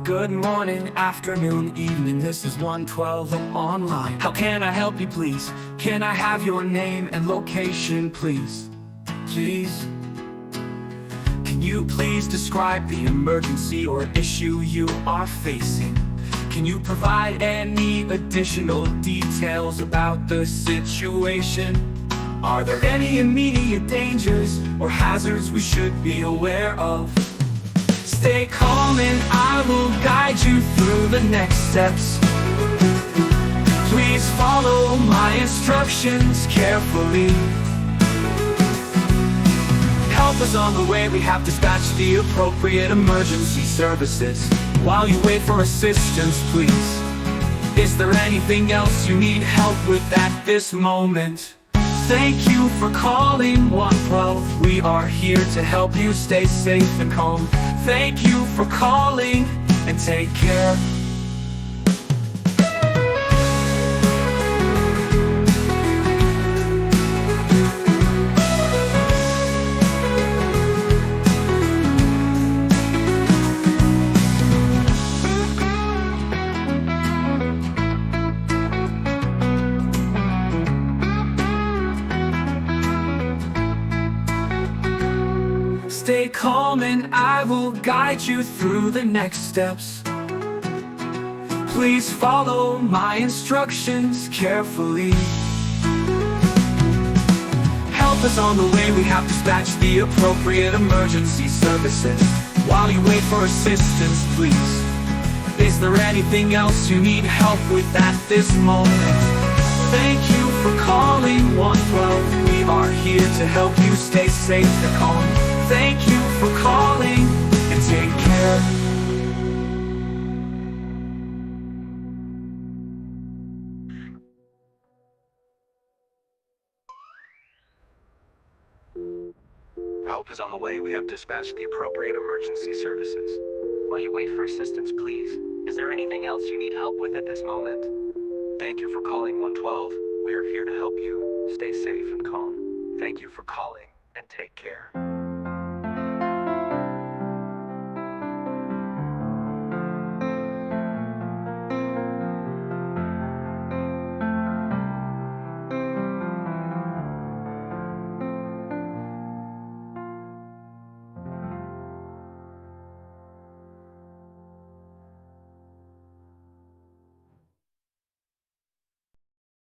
Good morning, afternoon, evening, this is 112 online. How can I help you, please? Can I have your name and location, please? Please? Can you please describe the emergency or issue you are facing? Can you provide any additional details about the situation? Are there any immediate dangers or hazards we should be aware of? Stay calm and I will guide you through the next steps. Please follow my instructions carefully. Help is on the way, we have dispatched the appropriate emergency services. While you wait for assistance, please, is there anything else you need help with at this moment? Thank you for calling 112. We are here to help you stay safe and calm. Thank you for calling and take care. Stay calm and I will guide you through the next steps. Please follow my instructions carefully. Help is on the way, we have dispatched the appropriate emergency services. While you wait for assistance, please, is there anything else you need help with at this moment? Thank you for calling 112. We are here to help you stay safe and calm. Thank you for calling and take care. Help is on the way. We have dispatched the appropriate emergency services. While you wait for assistance, please, is there anything else you need help with at this moment? Thank you for calling 112. We are here to help you stay safe and calm. Thank you for calling and take care.